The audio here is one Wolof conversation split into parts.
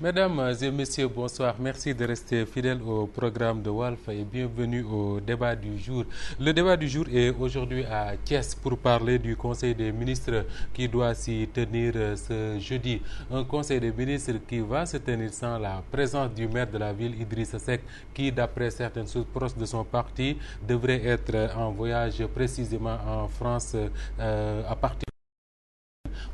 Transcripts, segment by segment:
Mesdames et messieurs, bonsoir. Merci de rester fidèles au programme de Walf et bienvenue au débat du jour. Le débat du jour est aujourd'hui à Thiès pour parler du Conseil des ministres qui doit s'y tenir ce jeudi. Un Conseil des ministres qui va se tenir sans la présence du maire de la ville, Idrissa Seck, qui, d'après certaines sources proches de son parti, devrait être en voyage précisément en France à partir.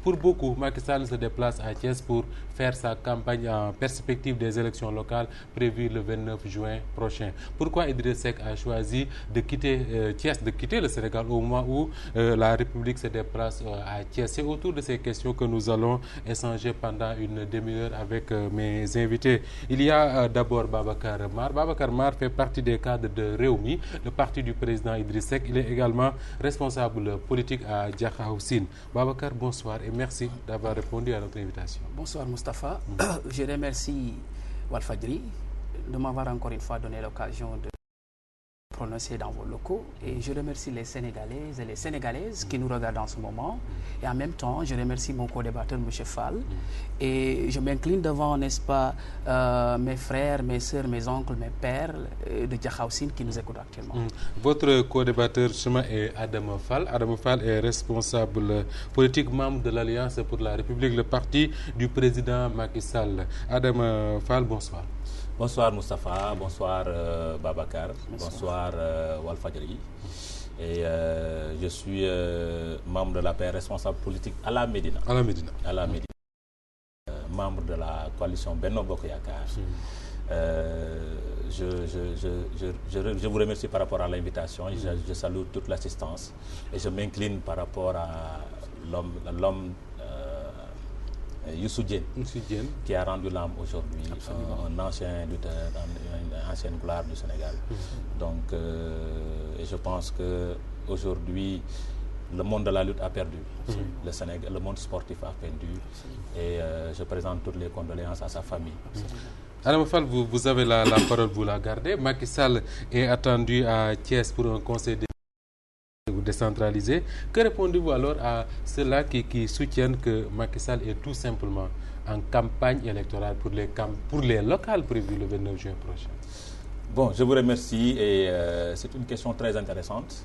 Pour beaucoup, Macky Sall se déplace à Thiès pour faire sa campagne en perspective des élections locales prévues le 29 juin prochain. Pourquoi Idrissa Seck a choisi de quitter Thiès, de quitter le Sénégal au moment où la République se déplace à Thiès? C'est autour de ces questions que nous allons échanger pendant une demi-heure avec mes invités. Il y a d'abord Babacar Mar. Babacar Mar fait partie des cadres de Rewmi, le parti du président Idrissa Seck. Il est également responsable politique à Diakhao-Sine. Babacar, bonsoir et merci d'avoir répondu à notre invitation. Bonsoir Moustapha. Je remercie Walfadjri de m'avoir encore une fois donné l'occasion de prononcer dans vos locaux et je remercie les Sénégalais et les Sénégalaises qui nous regardent en ce moment et en même temps je remercie mon co-débatteur M. Fall et je m'incline devant, n'est-ce pas, mes frères, mes sœurs, mes oncles, mes pères de Diakhao-Sine qui nous écoutent actuellement. Votre co-débatteur est Adama Fall. Adama Fall est responsable politique, membre de l'Alliance pour la République, le parti du président Macky Sall. Adama Fall, bonsoir. Bonsoir Moustapha, bonsoir Babacar, bonsoir Walfadjri. Et je suis membre de l'APR, responsable politique à la Médina. À la Médina. À la Médina. Membre de la coalition Benno Bokk Yakaar. Je vous remercie par rapport à l'invitation. Je salue toute l'assistance et je m'incline par rapport à l'homme Youssou Diène, qui a rendu l'âme aujourd'hui, un ancien lutteur, une ancienne gloire du Sénégal. Donc, et je pense que aujourd'hui, le monde de la lutte a perdu. Le Sénégal, le monde sportif a perdu. Et je présente toutes les condoléances à sa famille. Adama Fall, vous avez la parole, vous la gardez. Macky Sall est attendu à Thiès pour un conseil décentralisé. Que répondez-vous alors à ceux-là qui soutiennent que Macky Sall est tout simplement en campagne électorale pour les locales prévues le 29 juin prochain? Bon, je vous remercie et c'est une question très intéressante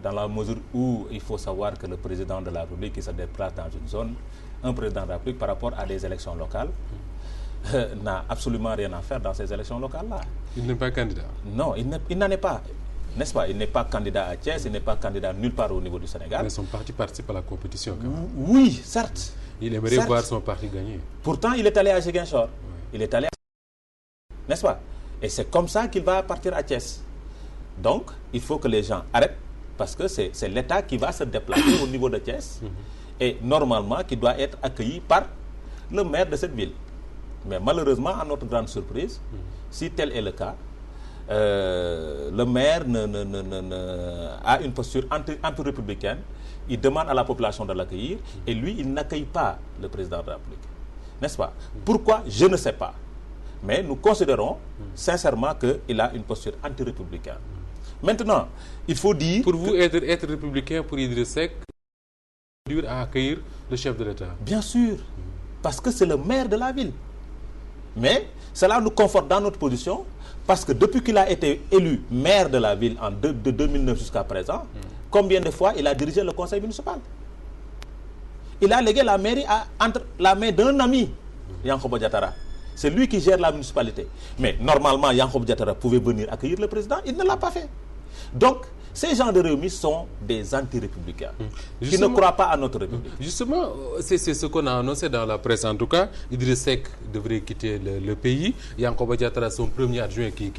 dans la mesure où il faut savoir que le président de la République qui se déplace dans une zone, un président de la République par rapport à des élections locales, n'a absolument rien à faire dans ces élections locales-là. Il n'est pas candidat? Non, il n'en est pas. N'est-ce pas? Il n'est pas candidat à Thiès, il n'est pas candidat nulle part au niveau du Sénégal. Mais son parti participe à la compétition quand même. Oui, certes. Il aimerait voir son parti gagner. Pourtant, il est allé à Ziguinchor. Il est allé à... N'est-ce pas? Et c'est comme ça qu'il va partir à Thiès. Donc, il faut que les gens arrêtent parce que c'est l'État qui va se déplacer au niveau de Thiès et normalement qui doit être accueilli par le maire de cette ville. Mais malheureusement, à notre grande surprise, si tel est le cas, le maire a une posture anti-républicaine. Il demande à la population de l'accueillir et lui, il n'accueille pas le président de la République. N'est-ce pas? Pourquoi? Je ne sais pas. Mais nous considérons sincèrement qu'il a une posture anti-républicaine. Maintenant, il faut dire... Pour vous, être républicain pour Idrissa Seck, dur à accueillir le chef de l'État? Bien sûr, parce que c'est le maire de la ville. Mais cela nous conforte dans notre position parce que depuis qu'il a été élu maire de la ville de 2009 jusqu'à présent, combien de fois il a dirigé le conseil municipal? Il a légué la mairie entre la main d'un ami, Yankhoba Diattara. C'est lui qui gère la municipalité. Mais normalement, Yankhoba Diattara pouvait venir accueillir le président. Il ne l'a pas fait. Donc, ces gens de Rewmi sont des anti-républicains qui ne croient pas à notre République. Justement, c'est ce qu'on a annoncé dans la presse. En tout cas, Idrissa Seck devrait quitter le pays. Yankhoba Diattara, son premier adjoint qui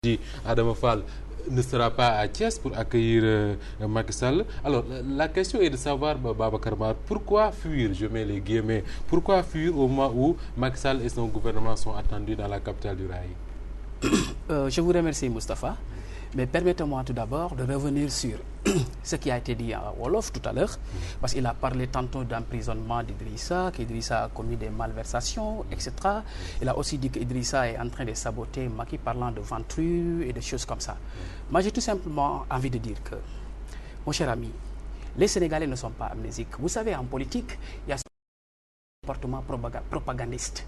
dit Adama Fall ne sera pas à Thiès pour accueillir Macky Sall. Alors, la question est de savoir, Babacar Mar, pourquoi fuir, je mets les guillemets, pourquoi fuir au moment où Macky Sall et son gouvernement sont attendus dans la capitale du Rail? Je vous remercie, Moustapha. Mais permettez-moi tout d'abord de revenir sur ce qui a été dit à Wolof tout à l'heure, parce qu'il a parlé tantôt d'emprisonnement d'Idrissa, qu'Idrissa a commis des malversations, etc. Il a aussi dit qu'Idrissa est en train de saboter Macky parlant de ventrue et de choses comme ça. Moi, j'ai tout simplement envie de dire que, mon cher ami, les Sénégalais ne sont pas amnésiques. Vous savez, en politique, il y a comportement propagandiste.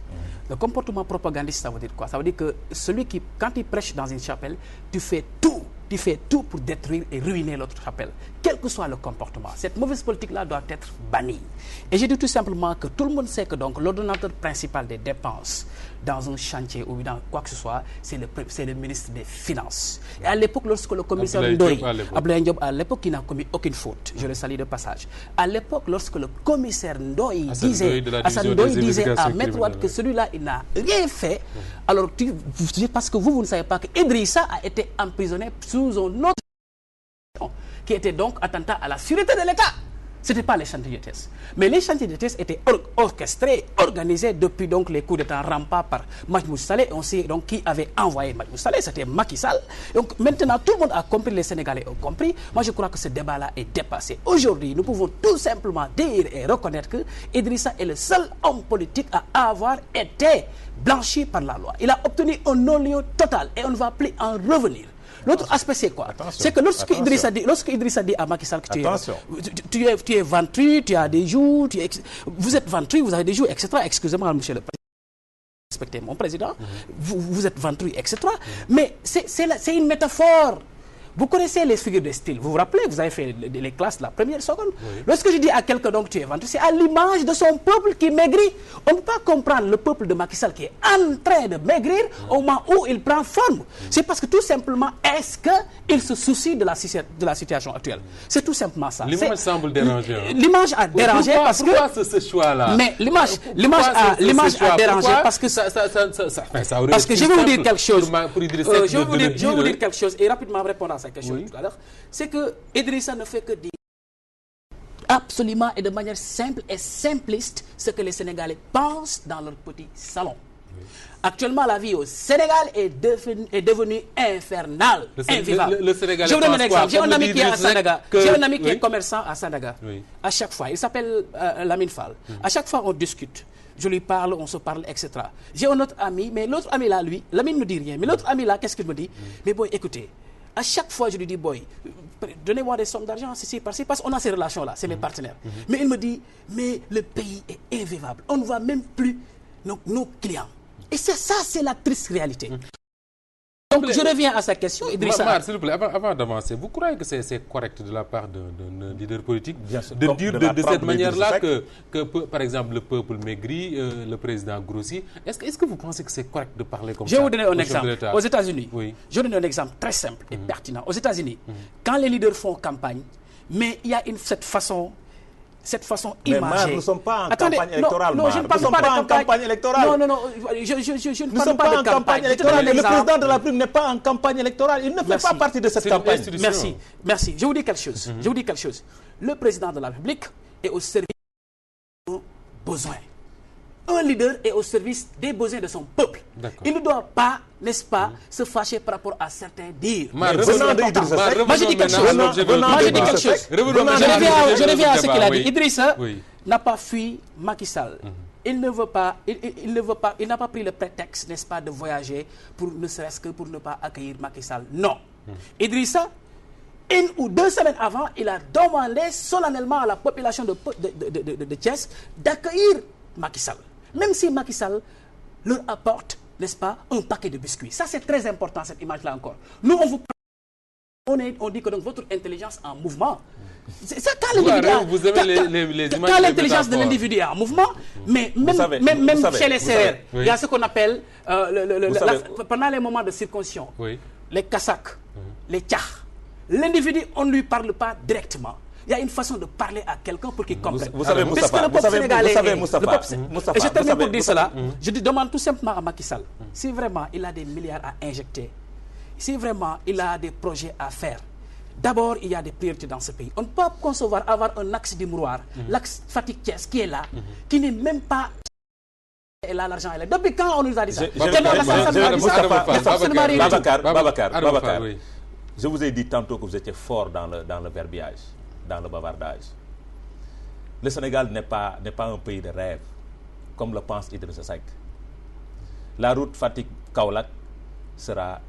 Le comportement propagandiste, ça veut dire quoi? Ça veut dire que celui qui, quand il prêche dans une chapelle, tu fais tout pour détruire et ruiner l'autre chapelle, quel que soit le comportement. Cette mauvaise politique-là doit être bannie. Et j'ai dit tout simplement que tout le monde sait que donc l'ordonnateur principal des dépenses dans un chantier ou dans quoi que ce soit, c'est le ministre des Finances. Et à l'époque, lorsque le commissaire Ndoye, Abdoulaye Diop, à l'époque, il n'a commis aucune faute, je le salue de passage. À l'époque, lorsque le commissaire Ndoye disait à Maître Wade que celui-là, il n'a rien fait, alors parce que vous ne savez pas que Idrissa a été emprisonné sous un autre qui était donc attentat à la sûreté de l'État. Ce n'était pas les chantiers de Thiès. Mais les chantiers de Thiès étaient orchestrés, organisés depuis donc les coups d'État rampants par Mahmoud Saleh. On sait donc qui avait envoyé Mahmoud Saleh, c'était Macky Sall. Donc maintenant, tout le monde a compris, les Sénégalais ont compris. Moi, je crois que ce débat-là est dépassé. Aujourd'hui, nous pouvons tout simplement dire et reconnaître que Idrissa est le seul homme politique à avoir été blanchi par la loi. Il a obtenu un non-lieu total et on ne va plus en revenir. L'autre aspect, c'est quoi? C'est que lorsque Idrissa dit à Macky Sall que tu es ventru, tu as des joues, vous êtes ventru, vous avez des joues, etc. Excusez-moi, monsieur le président, respectez mon président, vous êtes ventru, etc. Mais c'est une métaphore. Vous connaissez les figures de style. Vous vous rappelez, vous avez fait les classes de la première seconde. Oui. Lorsque je dis à quelqu'un donc tu es ventru, c'est à l'image de son peuple qui maigrit. On ne peut pas comprendre le peuple de Macky Sall qui est en train de maigrir au moment où il prend forme. C'est parce que tout simplement, est-ce qu'il se soucie de la situation actuelle? C'est tout simplement ça. L'image semble déranger. L'image a dérangé parce que... Pourquoi ce choix-là? Mais l'image a dérangé parce que... Parce que je vais vous dire quelque chose. Je vais vous dire quelque chose et rapidement répondre à sa question tout à l'heure, c'est que Idrissa ne fait que dire absolument et de manière simple et simpliste ce que les Sénégalais pensent dans leur petit salon. Actuellement, la vie au Sénégal est devenue infernale, invivable. Je vous donne un exemple. J'ai un ami qui est à Sandaga. J'ai un ami qui est commerçant à Sandaga. À chaque fois, il s'appelle Lamine Fall. À chaque fois, on discute. Je lui parle, on se parle, etc. J'ai un autre ami, mais l'autre ami là, lui, Lamine ne dit rien. Mais l'autre ami là, qu'est-ce qu'il me dit? Mais boy, écoutez, à chaque fois, je lui dis, boy, donnez-moi des sommes d'argent, ceci, par-ci, parce qu'on a ces relations-là, c'est mes partenaires. Mais il me dit, mais le pays est invivable. On ne voit même plus nos clients. Et c'est ça, c'est la triste réalité. Donc, je reviens à sa question, Idrissa. S'il vous plaît, avant d'avancer, vous croyez que c'est correct de la part d'un leader politique de dire de cette manière-là que, par exemple, le peuple maigrit, le président grossit? Est-ce que vous pensez que c'est correct de parler comme ça? Je vais vous donner un exemple. Aux États-Unis, je vais vous donner un exemple très simple et pertinent. Aux États-Unis, quand les leaders font campagne, mais il y a cette façon imagée. Mais nous ne sommes pas en campagne électorale. Non, je ne parle pas de campagne électorale. Non, je ne parle pas de campagne électorale. Le président de la République n'est pas en campagne électorale. Il ne fait pas partie de cette campagne. Merci. Je vous dis quelque chose. Le président de la République est au service des besoins. Un leader est au service des besoins de son peuple. Il ne doit pas, n'est-ce pas, se fâcher par rapport à certains dires. Moi, je dis quelque chose. Je reviens à ce qu'il a dit. Idrissa n'a pas fui Macky Sall. Il n'a pas pris le prétexte, n'est-ce pas, de voyager ne serait-ce que pour ne pas accueillir Macky Sall. Non. Idrissa, 1 ou 2 semaines avant, il a demandé solennellement à la population de Thiès d'accueillir Macky Sall. Même si Macky Sall leur apporte, n'est-ce pas, un paquet de biscuits. Ça, c'est très important, cette image-là encore. Nous, on dit que donc votre intelligence en mouvement. C'est ça, quand l'intelligence de l'individu est en mouvement, mais même chez les Sérères, il y a ce qu'on appelle, pendant les moments de circoncision, les Kasak, les Tchach, l'individu, on ne lui parle pas directement. Il y a une façon de parler à quelqu'un pour qu'il comprenne. Vous savez, Moustapha, et je termine pour dire cela. Je demande tout simplement à Macky Sall, si vraiment il a des milliards à injecter, si vraiment il a des projets à faire, d'abord il y a des priorités dans ce pays. On ne peut pas concevoir avoir un axe du mouroir, l'axe Fatick-Thiès qui est là, qui n'est même pas... Et là, l'argent est là. Depuis quand on nous a dit ça? Babacar, je vous ai dit tantôt que vous étiez fort dans le verbiage, dans le bavardage. Le Sénégal n'est pas un pays de rêve, comme le pense Idrissa Seck. La route Fatick-Kaolack sera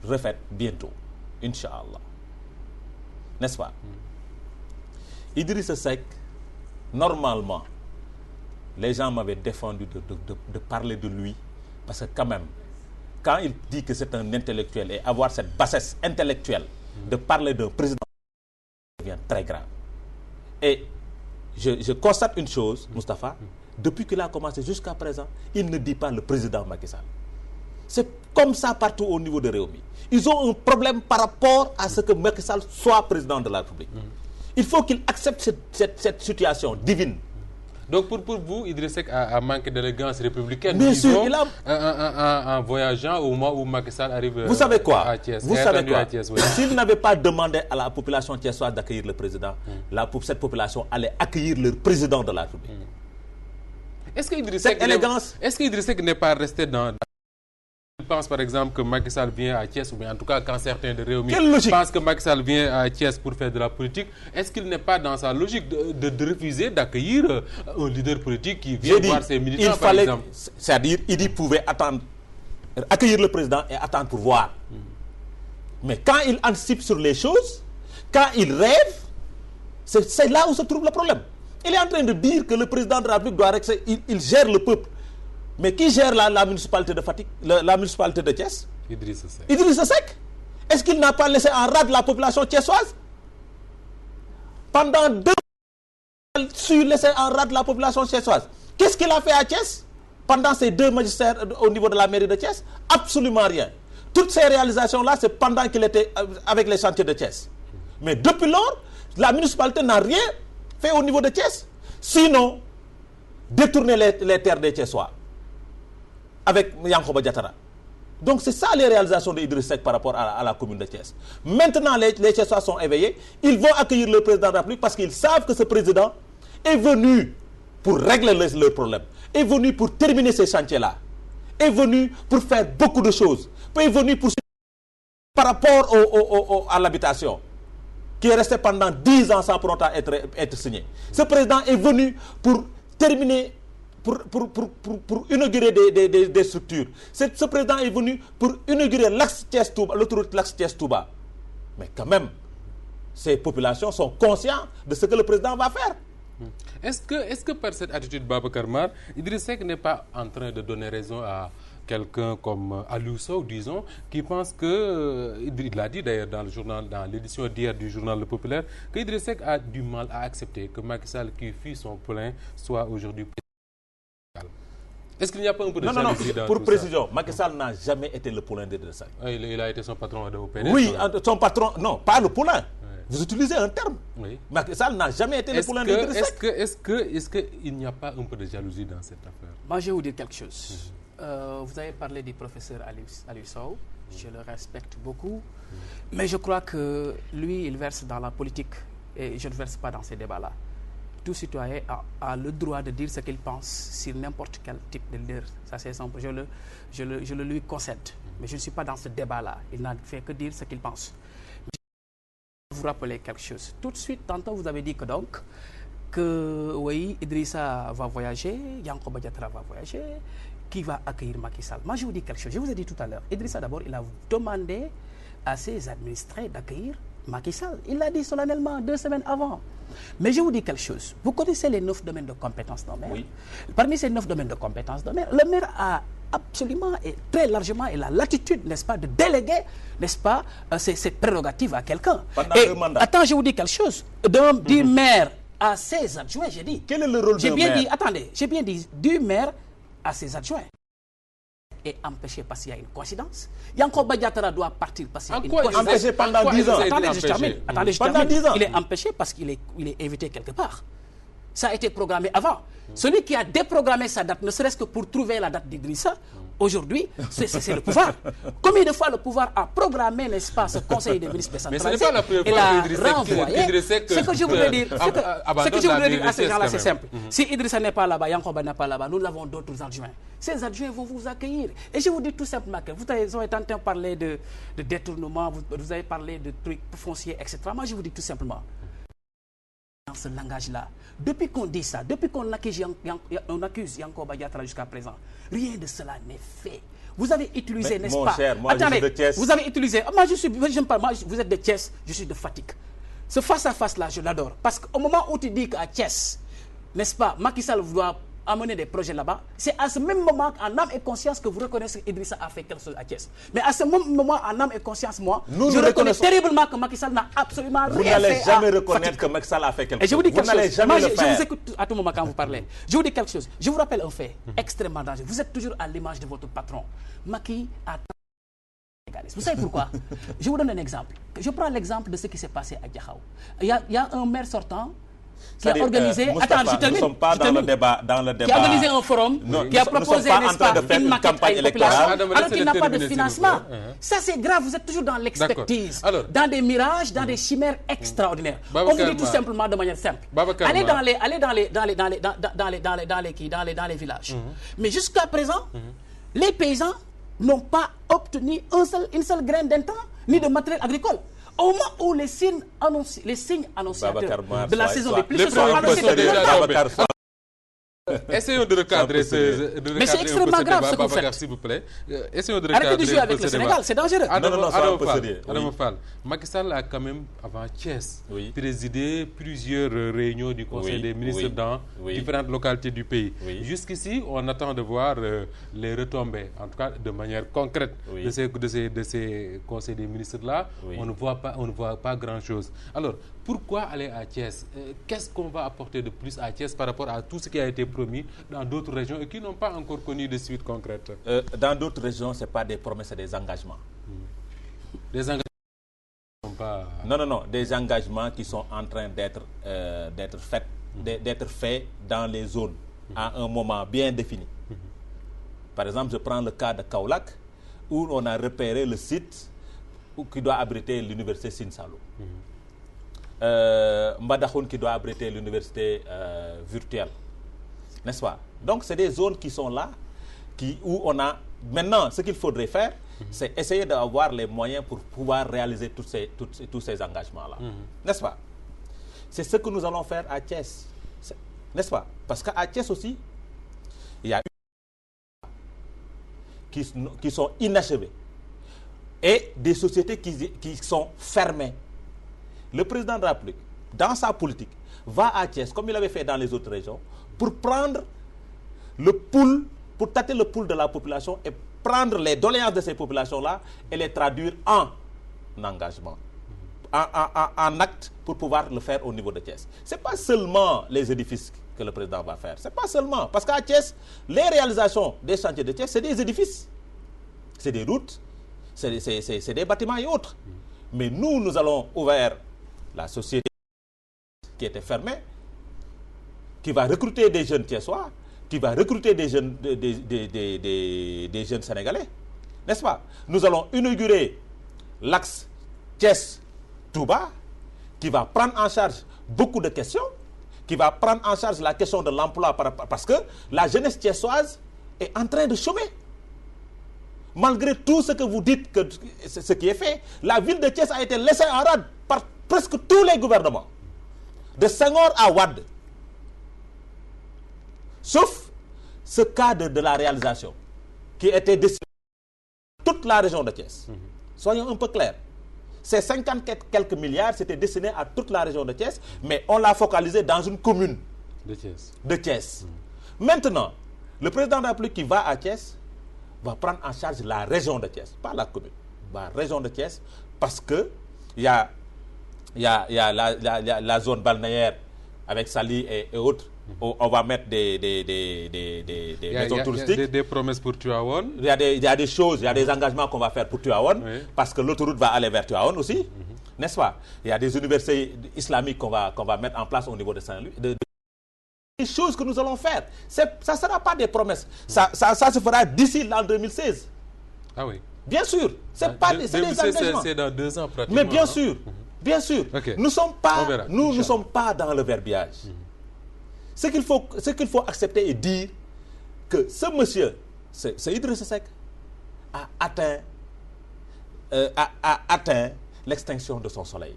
refaite bientôt, Inch'Allah. N'est-ce pas? Idrissa Seck, normalement, les gens m'avaient défendu de parler de lui, parce que quand même, quand il dit que c'est un intellectuel et avoir cette bassesse intellectuelle de parler d'un président, devient très grave. Et je constate une chose, Moustapha, depuis qu'il a commencé jusqu'à présent, il ne dit pas le président Macky Sall. C'est comme ça partout au niveau de Rewmi. Ils ont un problème par rapport à ce que Macky Sall soit président de la République. Il faut qu'il accepte cette situation divine. Donc pour vous, Idriss Seck a manqué d'élégance républicaine. Bien sûr, il a en voyageant au moment où Macky Sall arrive vous savez quoi? À Thiès. Vous savez quoi? Oui. S'il n'avait pas demandé à la population thiessoise d'accueillir le président, cette population allait accueillir le président de la République. Est-ce que Idriss Seck n'est pas resté dans... Il pense par exemple que Macky Sall vient à Thiès, ou bien en tout cas quand certains de Rewmi pensent que Macky Sall vient à Thiès pour faire de la politique, est-ce qu'il n'est pas dans sa logique de refuser d'accueillir un leader politique qui vient voir ses militants par exemple? C'est-à-dire, il pouvait attendre, accueillir le président et attendre pour voir. Mais quand il anticipe sur les choses, quand il rêve, c'est là où se trouve le problème. Il est en train de dire que le président de la République doit rester, il gère le peuple. Mais qui gère la municipalité de Fatick, la municipalité de Thiès? Idriss Seck. Idriss Seck. Est-ce qu'il n'a pas laissé en rade la population thiessoise? Pendant 2 ans, il a su laisser en rade la population thiessoise. Qu'est-ce qu'il a fait à Thiès pendant ces 2 magistères au niveau de la mairie de Thiès? Absolument rien. Toutes ces réalisations-là, c'est pendant qu'il était avec les chantiers de Thiès. Mais depuis lors, la municipalité n'a rien fait au niveau de Thiès. Sinon, détourner les terres des Thiessois avec Yankoba Diattara. Donc c'est ça les réalisations de Idriss Seck par rapport à la commune de Thiès. Maintenant, les Thiessois sont éveillés. Ils vont accueillir le président de la République parce qu'ils savent que ce président est venu pour régler leurs problèmes, est venu pour terminer ces chantiers-là, est venu pour faire beaucoup de choses, est venu pour par rapport à l'habitation, qui est resté pendant 10 ans sans pour autant être signé. Ce président est venu pour terminer, pour inaugurer des structures. Ce président est venu pour inaugurer l'axe Thiès-Touba, l'autoroute l'axe Thiès-Touba. Mais quand même, ces populations sont conscientes de ce que le président va faire. Est-ce que par cette attitude, Babacar Mar, Idriss Seck n'est pas en train de donner raison à quelqu'un comme Aliou Sow, disons, qui pense que, il l'a dit d'ailleurs dans l'édition d'hier du journal Le Populaire, que Idriss Seck a du mal à accepter que Macky Sall, qui fut son plein, soit aujourd'hui président. Est-ce qu'il n'y a pas un peu de jalousie dans pour tout précision, Macky Sall n'a jamais été le poulain d'Idriss Seck. Il a été son patron au PDS. Oui, son patron, non, pas le poulain. Vous utilisez un terme. Oui. Macky Sall n'a jamais été le poulain d'Idriss Seck. Est-ce qu'il n'y a pas un peu de jalousie dans cette affaire? Moi, je vais vous dire quelque chose. Vous avez parlé du professeur Aliou Sow. Je le respecte beaucoup. Mais je crois que lui, il verse dans la politique. Et je ne verse pas dans ces débats-là. Tout citoyen a le droit de dire ce qu'il pense sur n'importe quel type de leader. Ça, c'est simple. Je le lui concède. Mais je ne suis pas dans ce débat-là. Il n'a fait que dire ce qu'il pense. Je vais vous rappeler quelque chose. Tout de suite, tantôt, vous avez dit que donc, que oui, Idrissa va voyager, Yankoba Diattara va voyager, qui va accueillir Macky Sall. Moi, je vous dis quelque chose. Je vous ai dit tout à l'heure, Idrissa, d'abord, il a demandé à ses administrés d'accueillir Macky Sall. Il l'a dit solennellement 2 semaines avant. Mais je vous dis quelque chose. Vous connaissez les 9 domaines de compétences d'un maire. Oui. Parmi ces 9 domaines de compétences d'un maire, le maire a absolument et très largement et la latitude, n'est-ce pas, de déléguer, n'est-ce pas, ses prérogatives à quelqu'un. Pendant 2 mandats. Attends, je vous dis quelque chose. Du maire à ses adjoints, j'ai dit. Quel est le rôle d'un maire? Attendez, j'ai bien dit du maire à ses adjoints. Est empêché parce qu'il y a une coïncidence. Yankoba Diattara doit partir parce qu'il y a une coïncidence. Empêché pendant 10 ans. Attendez, je termine. Pendant 10 ans. Il est empêché parce qu'il est invité quelque part. Ça a été programmé avant. Celui qui a déprogrammé sa date, ne serait-ce que pour trouver la date d'Idrissa, aujourd'hui, c'est le pouvoir. Combien de fois le pouvoir a programmé, n'est-ce pas, ce conseil des ministres décentralisé? Mais ce n'est pas la première fois qu'Idriss Seck... Ce que je voudrais dire, à ces gens-là, c'est simple. Si Idrissa n'est pas là-bas, Yankoba n'est pas là-bas, nous avons d'autres adjoints. Ces adjoints vont vous accueillir. Et je vous dis tout simplement que vous avez tenté de parler de détournement, vous avez parlé de trucs fonciers, etc. Moi, je vous dis tout simplement, dans ce langage-là, depuis qu'on dit ça, depuis qu'on accuse Yankoba Diattara jusqu'à présent, rien de cela n'est fait. Vous avez utilisé, n'est-ce pas? Cher, moi, attendez, je suis de Thiès. Vous avez utilisé. Moi, vous êtes de Thiès, je suis de Fatick. Ce face-à-face-là, je l'adore. Parce qu'au moment où tu dis qu'à Thiès, n'est-ce pas, Macky Sall doit à mener des projets là-bas, c'est à ce même moment, en âme et conscience, que vous reconnaissez qu'Idrissa a fait quelque chose à Thiès. Mais à ce même moment, en âme et conscience, moi, je reconnais terriblement que Macky Sall n'a absolument rien fait. Vous n'allez jamais reconnaître que Macky Sall a fait quelque chose. Et je vous dis quelque chose. Jamais le faire. Je vous écoute à tout moment quand vous parlez. Je vous dis quelque chose. Je vous rappelle un fait extrêmement dangereux. Vous êtes toujours à l'image de votre patron. Macky a... Vous savez pourquoi? Je vous donne un exemple. Je prends l'exemple de ce qui s'est passé à Diakhao. Il y a un maire sortant qui a organisé... Moustapha, attends, je termine. Nous ne sommes pas dans le débat. Qui a organisé un forum, qui a proposé, n'est-ce pas, une maquette à une population, alors qu'il n'a pas de financement. Ça, c'est grave. Vous êtes toujours dans l'expertise, dans des mirages, dans des chimères extraordinaires. On vous dit tout simplement de manière simple. Allez dans les villages. Mais jusqu'à présent, les paysans n'ont pas obtenu une seule graine d'intrant ni de matériel agricole. Au moment où les signes annonciateurs de la saison des pluies se sont annoncés depuis longtemps. Essayons de recadrer mais c'est extrêmement grave ce que vous faites. S'il vous plaît. Essayons de recadrer. Arrêtez de jouer avec le Sénégal, c'est dangereux. Adama Fall, Macky Sall a quand même, avant Thiès, présidé plusieurs réunions du Conseil des ministres dans différentes localités du pays. Jusqu'ici, on attend de voir les retombées, en tout cas de manière concrète, de ces conseils des ministres-là. On ne voit pas grand-chose. Alors, pourquoi aller à Thiès? Qu'est-ce qu'on va apporter de plus à Thiès par rapport à tout ce qui a été promis dans d'autres régions et qui n'ont pas encore connu de suite concrètes? Dans d'autres régions, ce n'est pas des promesses, c'est des engagements. Des engagements ne sont pas... Non, des engagements qui sont en train d'être faits dans les zones à un moment bien défini. Par exemple, je prends le cas de Kaolack, où on a repéré le site qui doit abriter l'université Sine Saloum. Mbadakhoune qui doit abriter l'université virtuelle, n'est-ce pas? Donc c'est des zones qui sont là, où on a maintenant ce qu'il faudrait faire, c'est essayer d'avoir les moyens pour pouvoir réaliser tous ces engagements-là, n'est-ce pas? C'est ce que nous allons faire à Thiès, n'est-ce pas? Parce qu'à Thiès aussi, il y a qui sont inachevées et des sociétés qui sont fermées. Le président de la République, dans sa politique, va à Thiès, comme il avait fait dans les autres régions, pour prendre le pouls, pour tâter le pouls de la population et prendre les doléances de ces populations-là et les traduire en engagement, en acte pour pouvoir le faire au niveau de Thiès. Ce n'est pas seulement les édifices que le président va faire. Ce n'est pas seulement. Parce qu'à Thiès, les réalisations des chantiers de Thiès, c'est des édifices. C'est des routes, c'est des bâtiments et autres. Mais nous allons ouvrir la société qui était fermée, qui va recruter des jeunes Thiessois, qui va recruter des jeunes Sénégalais, n'est-ce pas? Nous allons inaugurer l'axe Thiès-Touba, qui va prendre en charge beaucoup de questions, qui va prendre en charge la question de l'emploi, parce que la jeunesse thiessoise est en train de chômer. Malgré tout ce que vous dites, que ce qui est fait, la ville de Thiès a été laissée en rade par presque tous les gouvernements, de Senghor à Wade, sauf ce cadre de la réalisation qui était destiné à toute la région de Thiès. Soyons un peu clairs. Ces 50 quelques milliards, c'était destiné à toute la région de Thiès, mais on l'a focalisé dans une commune de Thiès. Maintenant, le président de la République qui va à Thiès va prendre en charge la région de Thiès, pas la commune, la région de Thiès, parce que il y a la zone balnéaire avec Sali et autres. On va mettre des maisons touristiques. Des promesses pour Tuaon. Il y a des choses, il y a des engagements qu'on va faire pour Tuaon, parce que l'autoroute va aller vers Tuaon aussi, n'est-ce pas? Il y a des universités islamiques qu'on va mettre en place au niveau de Saint-Louis. Des choses que nous allons faire. Ça ne sera pas des promesses. Ça se fera d'ici l'an 2016. Ah oui. Bien sûr. C'est des engagements. C'est dans 2 ans pratiquement. Mais bien sûr. Bien sûr. Okay. Nous ne sommes pas dans le verbiage. Ce qu'il faut accepter et dire que ce monsieur, c'est Idrissa Seck, a atteint l'extinction de son soleil.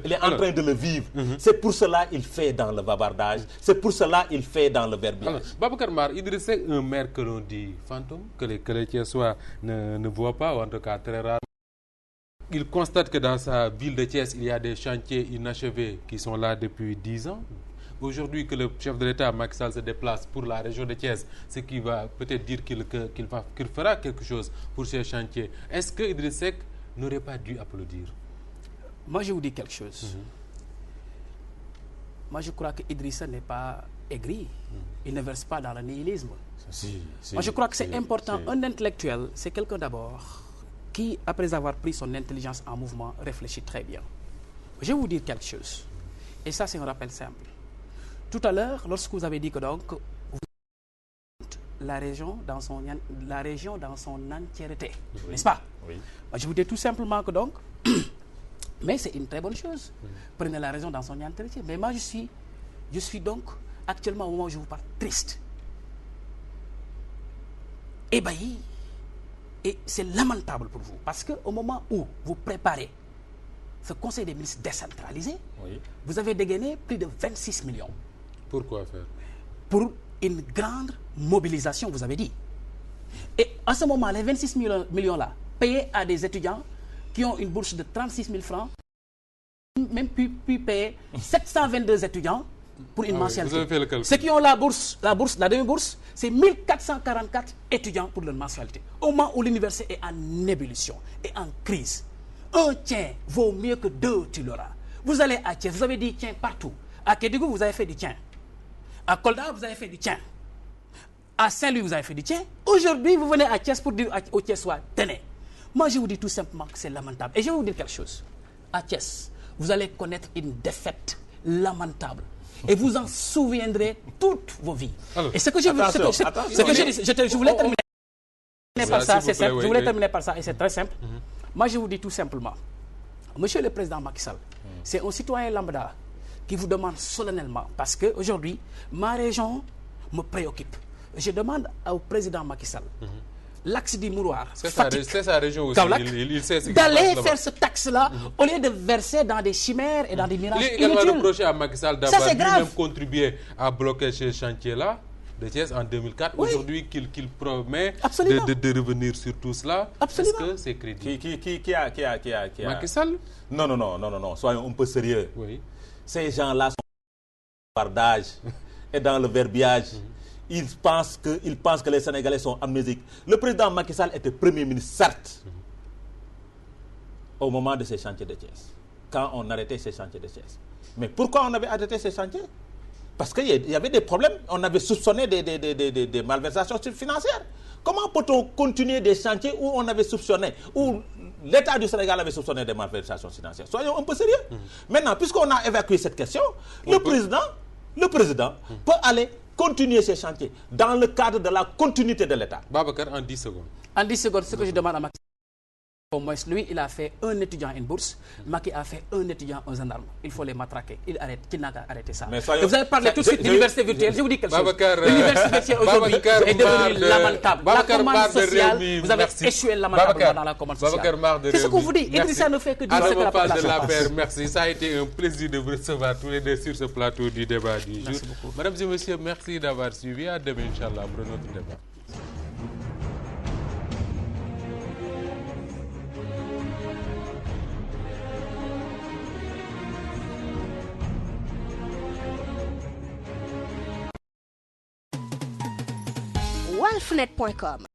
Il est en train de le vivre. C'est pour cela qu'il fait dans le bavardage. C'est pour cela qu'il fait dans le verbiage. Babacar Mar, Idrissa Seck, un maire que l'on dit fantôme, que les Thiessois ne voient pas, ou en tout cas très rarement. Il constate que dans sa ville de Thiès, il y a des chantiers inachevés qui sont là depuis 10 ans. Aujourd'hui que le chef de l'État, Macky Sall, se déplace pour la région de Thiès, ce qui va peut-être dire qu'il fera quelque chose pour ces chantiers. Est-ce que Idriss Seck n'aurait pas dû applaudir? Moi, je vous dis quelque chose. Moi, je crois que Idrissa n'est pas aigri. Il ne verse pas dans le nihilisme. Moi, je crois que c'est important. Un intellectuel, c'est quelqu'un d'abord qui, après avoir pris son intelligence en mouvement, réfléchit très bien. Je vais vous dire quelque chose. Et ça, c'est un rappel simple. Tout à l'heure, lorsque vous avez dit que donc, la région dans son entièreté, n'est-ce pas? Oui. Moi, je vous dis tout simplement que donc, mais c'est une très bonne chose. Prenez la région dans son entièreté. Mais moi, je suis donc, actuellement, au moment où je vous parle, triste. Ébahi. Et c'est lamentable pour vous. Parce qu'au moment où vous préparez ce conseil des ministres décentralisé, vous avez dégainé plus de 26 millions. Pourquoi faire? Pour une grande mobilisation, vous avez dit. Et en ce moment, les 26 millions-là, payés à des étudiants qui ont une bourse de 36 000 francs, même pu payer 722 étudiants pour une mensualité. Vous avez fait le calcul. Ceux qui ont la demi-bourse, c'est 1444 étudiants pour leur mensualité. Au moment où l'université est en ébullition et en crise. Un tien vaut mieux que deux, tu l'auras. Vous allez à Thiès, vous avez dit tiens partout. À Kédougou, vous avez fait du tien. À Kolda, vous avez fait du tien. À Saint-Louis, vous avez fait du tien. Aujourd'hui, vous venez à Thiès pour dire au Thiessois, tenez. Moi, je vous dis tout simplement que c'est lamentable. Et je vais vous dire quelque chose. À Thiès, vous allez connaître une défaite lamentable. Et vous en souviendrez toutes vos vies. Alors, et ce que je voulais terminer par ça, c'est simple. Je voulais terminer par ça, et c'est très simple. Moi, je vous dis tout simplement, Monsieur le Président Macky Sall, c'est un citoyen lambda qui vous demande solennellement, parce qu'aujourd'hui, ma région me préoccupe. Je demande au Président Macky Sall, l'axe du Mouroir, c'est sa région aussi, il sait ce qui d'aller faire ce taxe-là au lieu de verser dans des chimères et dans des mirages inutiles. Il est également reproché à Macky Sall d'avoir lui-même contribué à bloquer ces chantiers-là de Thiès en 2004. Oui. Aujourd'hui, qu'il promet de revenir sur tout cela. Absolument. Est-ce que c'est crédible? Qui a Macky Sall? Non. Soyons un peu sérieux. Oui. Ces gens-là sont dans le bardage et dans le verbiage. Ils pensent que les Sénégalais sont amnésiques. Le président Macky Sall était Premier ministre, certes, au moment de ces chantiers de Thiès, quand on arrêtait ces chantiers de Thiès. Mais pourquoi on avait arrêté ces chantiers? Parce qu'il y avait des problèmes. On avait soupçonné des malversations financières. Comment peut-on continuer des chantiers où on avait soupçonné, où l'État du Sénégal avait soupçonné des malversations financières? Soyons un peu sérieux. Maintenant, puisqu'on a évacué cette question, le président peut aller continuer ces chantiers dans le cadre de la continuité de l'État. Babacar, en 10 secondes. En 10 secondes, ce que je demande à Macky, au moins lui, il a fait un étudiant une bourse, Macky a fait un étudiant un gendarme. Il faut les matraquer. Qu'il n'a qu'à arrêter ça. Vous avez parlé tout de suite d'université virtuelle. Je vous dis quelque chose. L'université virtuelle aujourd'hui est devenue lamentable. La commande sociale, vous avez échoué lamentablement dans la commande sociale. C'est ce qu'on vous dit. Idrissa ne fait que dire ce que la population pense. Merci. Ça a été un plaisir de vous recevoir tous les deux sur ce plateau du débat du jour. Merci beaucoup. Mesdames et messieurs, merci d'avoir suivi. À demain, Inch'Allah, pour notre débat. Walfnet.com